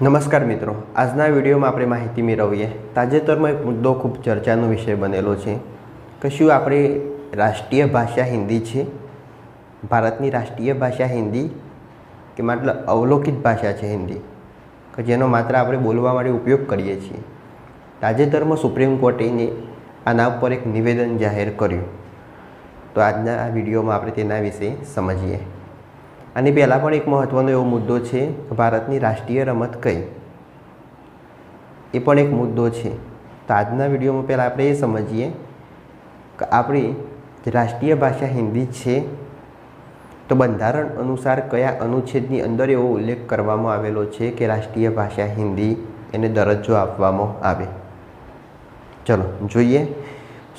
નમસ્કાર મિત્રો, આજના વિડીયોમાં આપણે માહિતી મેળવીએ. તાજેતરમાં એક મુદ્દો ખૂબ ચર્ચાનો વિષય બનેલો છે કે શું આપણી રાષ્ટ્રીય ભાષા હિન્દી છે? ભારતની રાષ્ટ્રીય ભાષા હિન્દી કે માત્ર અવલોકિત ભાષા છે હિન્દી કે જેનો માત્ર આપણે બોલવા માટે ઉપયોગ કરીએ છીએ? તાજેતરમાં સુપ્રીમ કોર્ટે આના ઉપર એક નિવેદન જાહેર કર્યું. તો આજના આ વિડીયોમાં આપણે તેના વિશે સમજીએ. આની પહેલાં પણ એક મહત્ત્વનો એવો મુદ્દો છે કે ભારતની રાષ્ટ્રીય રમત કઈ, એ પણ એક મુદ્દો છે. તો આજના વિડીયોમાં પહેલાં આપણે એ સમજીએ કે આપણી રાષ્ટ્રીય ભાષા હિન્દી છે તો બંધારણ અનુસાર કયા અનુચ્છેદની અંદર એવો ઉલ્લેખ કરવામાં આવેલો છે કે રાષ્ટ્રીય ભાષા હિન્દી એને દરજ્જો આપવામાં આવે. ચલો જોઈએ.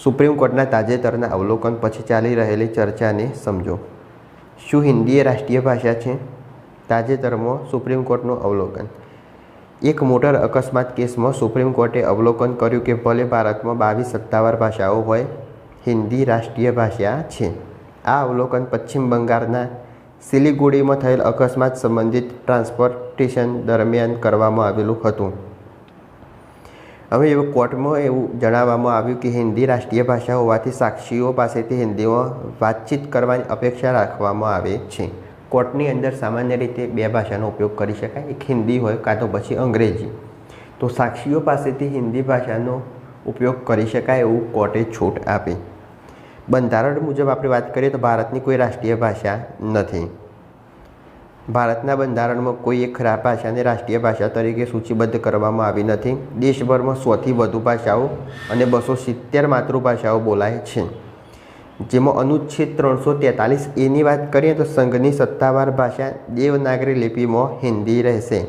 સુપ્રીમ કોર્ટના તાજેતરના અવલોકન પછી ચાલી રહેલી ચર્ચાને સમજો. શું હિન્દી એ રાષ્ટ્રીય ભાષા છે? તાજેતરમાં સુપ્રીમ કોર્ટનું અવલોકન. એક મોટર અકસ્માત કેસમાં સુપ્રીમ કોર્ટે અવલોકન કર્યું કે ભલે ભારતમાં 22 સત્તાવાર ભાષાઓ હોય, હિન્દી રાષ્ટ્રીય ભાષા છે. આ અવલોકન પશ્ચિમ બંગાળના સિલિગુડીમાં થયેલ અકસ્માત સંબંધિત ટ્રાન્સપોર્ટેશન દરમિયાન કરવામાં આવેલું હતું. હવે એવું કોર્ટમાં એવું જણાવવામાં આવ્યું કે હિન્દી રાષ્ટ્રીય ભાષા હોવાથી સાક્ષીઓ પાસેથી હિન્દીમાં વાતચીત કરવાની અપેક્ષા રાખવામાં આવે છે. કોર્ટની અંદર સામાન્ય રીતે બે ભાષાનો ઉપયોગ કરી શકાય, એક હિન્દી હોય કાં તો પછી અંગ્રેજી. તો સાક્ષીઓ પાસેથી હિન્દી ભાષાનો ઉપયોગ કરી શકાય એવું કોર્ટે છૂટ આપી. બંધારણ મુજબ આપણે વાત કરીએ તો ભારતની કોઈ રાષ્ટ્રીય ભાષા નથી. ભારતના બંધારણમાં કોઈ એક ભાષાને રાષ્ટ્રીય ભાષા તરીકે સૂચિબદ્ધ કરવામાં આવી નથી. દેશભરમાં 100થી વધુ ભાષાઓ અને 270 માતૃભાષાઓ બોલાય છે. જેમાં અનુચ્છેદ 343A વાત કરીએ તો સંઘની સત્તાવાર ભાષા દેવનાગરી લિપિમાં હિન્દી રહેશે.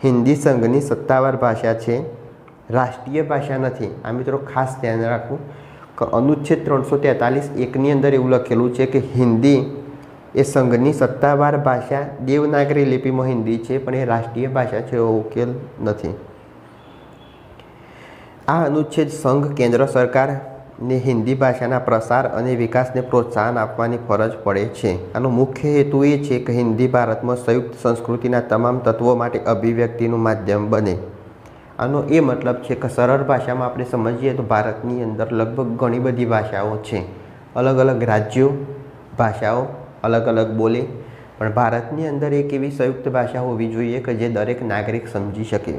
હિન્દી સંઘની સત્તાવાર ભાષા છે, રાષ્ટ્રીય ભાષા નથી. આ મિત્રો ખાસ ધ્યાન રાખવું કે અનુચ્છેદ 343(1) અંદર એવું લખેલું છે કે હિન્દી એ સંઘની સત્તાવાર ભાષા દેવનાગરી લિપિમાં હિન્દી છે, પણ એ રાષ્ટ્રીય ભાષા છે એવો ઉકેલ નથી. આ અનુચ્છેદ સંઘ કેન્દ્ર સરકારને હિન્દી ભાષાના પ્રસાર અને વિકાસને પ્રોત્સાહન આપવાની ફરજ પડે છે. આનો મુખ્ય હેતુ એ છે કે હિન્દી ભારતમાં સંયુક્ત સંસ્કૃતિના તમામ તત્વો માટે અભિવ્યક્તિનું માધ્યમ બને. આનો એ મતલબ છે કે સરળ ભાષામાં આપણે સમજીએ તો ભારતની અંદર લગભગ ઘણી બધી ભાષાઓ છે. અલગ અલગ રાજ્યો, ભાષાઓ અલગ અલગ બોલે, પણ ભારતની અંદર એક એવી સંયુક્ત ભાષા હોવી જોઈએ કે જે દરેક નાગરિક સમજી શકે.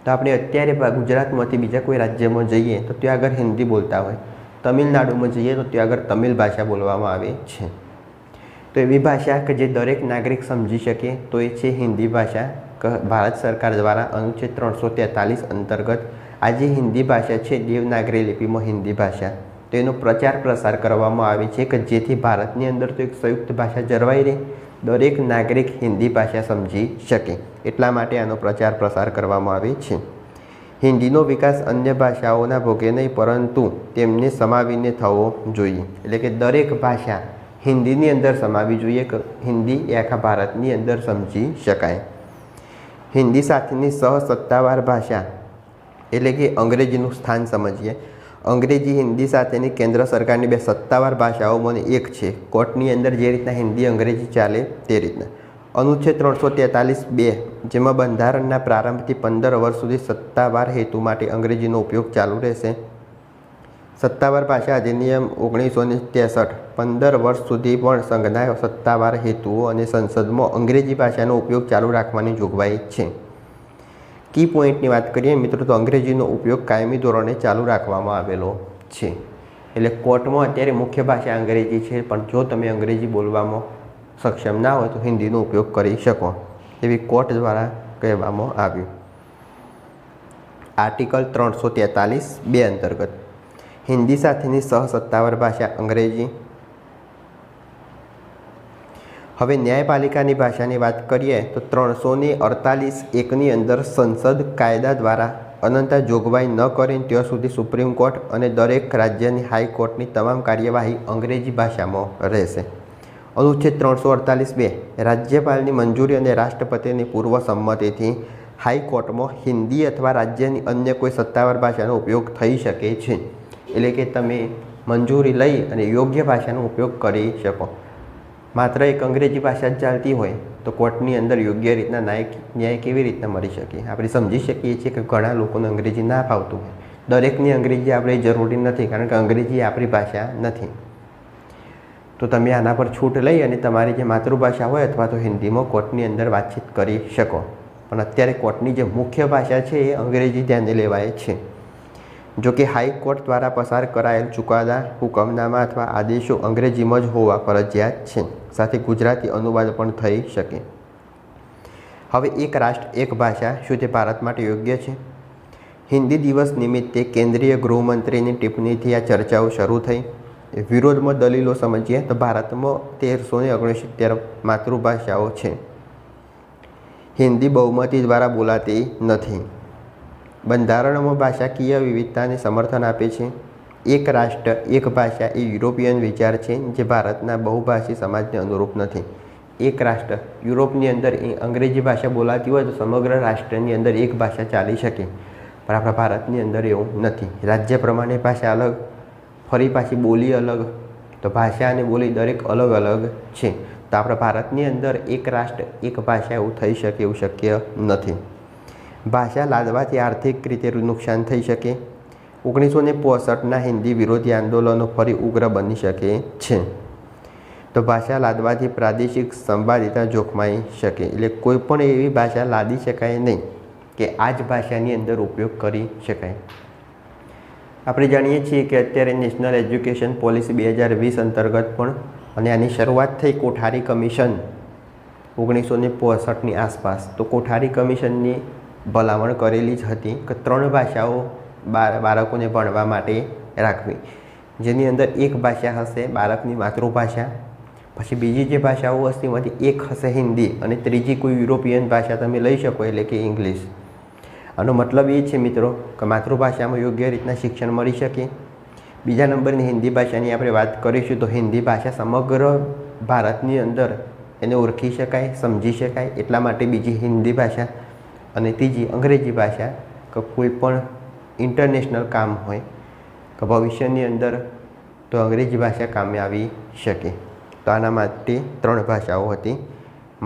તો આપણે અત્યારે ગુજરાતમાંથી બીજા કોઈ રાજ્યમાં જઈએ તો ત્યાં આગળ હિન્દી બોલતા હોય, તમિલનાડુમાં જઈએ તો ત્યાં આગળ તમિલ ભાષા બોલવામાં આવે છે. તો એવી ભાષા કે જે દરેક નાગરિક સમજી શકે તો એ છે હિન્દી ભાષા. ભારત સરકાર દ્વારા અનુચ્છેદ 343 અંતર્ગત આ જે હિન્દી ભાષા છે દેવનાગરી લિપિમાં હિન્દી ભાષા, તો એનો પ્રચાર પ્રસાર કરવામાં આવે છે કે જેથી ભારતની અંદર તો એક સંયુક્ત ભાષા જળવાઈ રહે, દરેક નાગરિક હિન્દી ભાષા સમજી શકે. એટલા માટે આનો પ્રચાર પ્રસાર કરવામાં આવે છે. હિન્દીનો વિકાસ અન્ય ભાષાઓના ભોગે નહીં પરંતુ તેમને સમાવીને થવો જોઈએ. એટલે કે દરેક ભાષા હિન્દીની અંદર સમાવી જોઈએ કે હિન્દી એ આખા ભારતની અંદર સમજી શકાય. હિન્દી સાથેની સહસત્તાવાર ભાષા એટલે કે અંગ્રેજીનું સ્થાન સમજીએ. અંગ્રેજી હિન્દી સાથેની કેન્દ્ર સરકારની બે સત્તાવાર ભાષાઓમાંની એક છે. કોર્ટની અંદર જે રીતના હિન્દી અંગ્રેજી ચાલે તે રીતના અનુચ્છેદ 343(2) જેમાં બંધારણના પ્રારંભથી 15 વર્ષ સુધી સત્તાવાર હેતુ માટે અંગ્રેજીનો ઉપયોગ ચાલુ રહેશે. સત્તાવાર ભાષા અધિનિયમ 1963 15 વર્ષ સુધી પણ સંઘના સત્તાવાર હેતુઓ અને સંસદમાં અંગ્રેજી ભાષાનો ઉપયોગ ચાલુ રાખવાની જોગવાઈ છે. કી પોઈન્ટની વાત કરીએ મિત્રો તો અંગ્રેજીનો ઉપયોગ કાયમી ધોરણે ચાલુ રાખવામાં આવેલો છે. એટલે કોર્ટમાં અત્યારે મુખ્ય ભાષા અંગ્રેજી છે, પણ જો તમે અંગ્રેજી બોલવામાં સક્ષમ ના હોય તો હિન્દીનો ઉપયોગ કરી શકો એવી કોર્ટ દ્વારા કહેવામાં આવ્યું. આર્ટિકલ 343(2) અંતર્ગત હિન્દી સાથેની સહસત્તાવાર ભાષા અંગ્રેજી. હવે ન્યાયપાલિકાની ભાષાની વાત કરીએ તો 348(1) અંદર સંસદ કાયદા દ્વારા અનંતતા જોગવાઈ ન કરે ત્યાં સુધી સુપ્રીમ કોર્ટ અને દરેક રાજ્યની હાઈકોર્ટની તમામ કાર્યવાહી અંગ્રેજી ભાષામાં રહેશે. અનુચ્છેદ 348(2) રાજ્યપાલની મંજૂરી અને રાષ્ટ્રપતિની પૂર્વ સંમતિથી હાઈકોર્ટમાં હિન્દી અથવા રાજ્યની અન્ય કોઈ સત્તાવાર ભાષાનો ઉપયોગ થઈ શકે છે. એટલે કે તમે મંજૂરી લઈ અને યોગ્ય ભાષાનો ઉપયોગ કરી શકો. માત્ર એક અંગ્રેજી ભાષા જ ચાલતી હોય તો કોર્ટની અંદર યોગ્ય રીતના ન્યાય કેવી રીતના મળી શકે? આપણે સમજી શકીએ છીએ કે ઘણા લોકોને અંગ્રેજી ના ફાવતું હોય. દરેકની અંગ્રેજી આપણે જરૂરી નથી, કારણ કે અંગ્રેજી આપણી ભાષા નથી. તો તમે આના પર છૂટ લઈ અને તમારી જે માતૃભાષા હોય અથવા તો હિન્દીમાં કોર્ટની અંદર વાતચીત કરી શકો. પણ અત્યારે કોર્ટની જે મુખ્ય ભાષા છે એ અંગ્રેજી ધ્યાને લેવાય છે. જો કે હાઈકોર્ટ દ્વારા પસાર કરાયેલ ચુકાદા, હુકમનામા અથવા આદેશો અંગ્રેજીમાં જ હોવા ફરજિયાત છે. સાથે ગુજરાતી અનુવાદ પણ થઈ શકે. હવે એક રાષ્ટ્ર એક ભાષા, શું તે ભારત માટે યોગ્ય છે? હિન્દી દિવસ નિમિત્તે કેન્દ્રીય ગૃહમંત્રીની ટિપ્પણીથી આ ચર્ચાઓ શરૂ થઈ. વિરોધમાં દલીલો સમજીએ તો ભારતમાં 1369 માતૃભાષાઓ છે. હિન્દી બહુમતી દ્વારા બોલાતી નથી. બંધારણમાં ભાષાકીય વિવિધતાને સમર્થન આપે છે. એક રાષ્ટ્ર એક ભાષા એ યુરોપિયન વિચાર છે જે ભારતના બહુભાષી સમાજને અનુરૂપ નથી. એક રાષ્ટ્ર યુરોપની અંદર અંગ્રેજી ભાષા બોલાતી હોય તો સમગ્ર રાષ્ટ્રની અંદર એક ભાષા ચાલી શકે, પણ આપણા ભારતની અંદર એવું નથી. રાજ્ય પ્રમાણે ભાષા અલગ, ફરી પાછી બોલી અલગ. તો ભાષા અને બોલી દરેક અલગ અલગ છે. તો આપણા ભારતની અંદર એક રાષ્ટ્ર એક ભાષા એવું થઈ શકે એવું શક્ય નથી. ભાષા લાદવાથી આર્થિક રીતે નુકસાન થઈ શકે. 1965ના હિન્દી વિરોધી આંદોલનો ફરી ઉગ્ર બની શકે છે. તો ભાષા લાદવાથી પ્રાદેશિક સંવાદિતા જોખમાઈ શકે. એટલે કોઈ પણ એવી ભાષા લાદી શકાય નહીં કે આ જ ભાષાની અંદર ઉપયોગ કરી શકાય. આપણે જાણીએ છીએ કે અત્યારે નેશનલ એજ્યુકેશન પોલિસી 2020 અંતર્ગત પણ, અને આની શરૂઆત થઈ કોઠારી કમિશન 1965ની આસપાસ. તો કોઠારી કમિશનની ભલામણ કરેલી જ હતી કે 3 ભાષાઓ બાળકોને ભણવા માટે રાખવી, જેની અંદર એક ભાષા હશે બાળકની માતૃભાષા, પછી બીજી જે ભાષાઓ હશે એમાંથી એક હશે હિન્દી, અને ત્રીજી કોઈ યુરોપિયન ભાષા તમે લઈ શકો એટલે કે ઇંગ્લિશ. આનો મતલબ એ છે મિત્રો કે માતૃભાષામાં યોગ્ય રીતના શિક્ષણ મળી શકે. બીજા નંબરની હિન્દી ભાષાની આપણે વાત કરીશું તો હિન્દી ભાષા સમગ્ર ભારતની અંદર એને ઓળખી શકાય, સમજી શકાય, એટલા માટે બીજી હિન્દી ભાષા. અને ત્રીજી અંગ્રેજી ભાષા કે કોઈ પણ ઇન્ટરનેશનલ કામ હોય કે ભવિષ્યની અંદર તો અંગ્રેજી ભાષા કામે આવી શકે. તો આના માટે 3 ભાષાઓ હતી.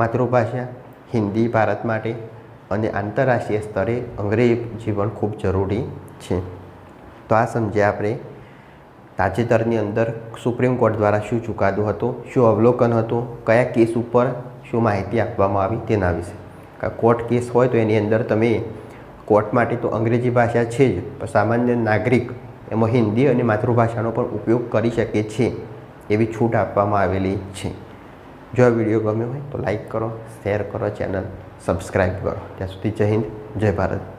માતૃભાષા હિન્દી ભારત માટે, અને આંતરરાષ્ટ્રીય સ્તરે અંગ્રેજી પણ ખૂબ જરૂરી છે. તો આ સમજ્યા આપણે તાજેતરની અંદર સુપ્રીમ કોર્ટ દ્વારા શું ચુકાદો હતો, શું અવલોકન હતું, કયા કેસ ઉપર શું માહિતી આપવામાં આવી તેના વિશે. કોર્ટ કેસ હોય તો એની અંદર તમે કોર્ટ માટે તો અંગ્રેજી ભાષા છે જ, પણ સામાન્ય નાગરિક એમાં હિન્દી અને માતૃભાષાનો પણ ઉપયોગ કરી શકે છે એવી છૂટ આપવામાં આવેલી છે. જો આ વિડીયો ગમ્યો હોય તો લાઈક કરો, શેર કરો, ચેનલ સબસ્ક્રાઈબ કરો. ત્યાં સુધી જય હિન્દ, જય ભારત.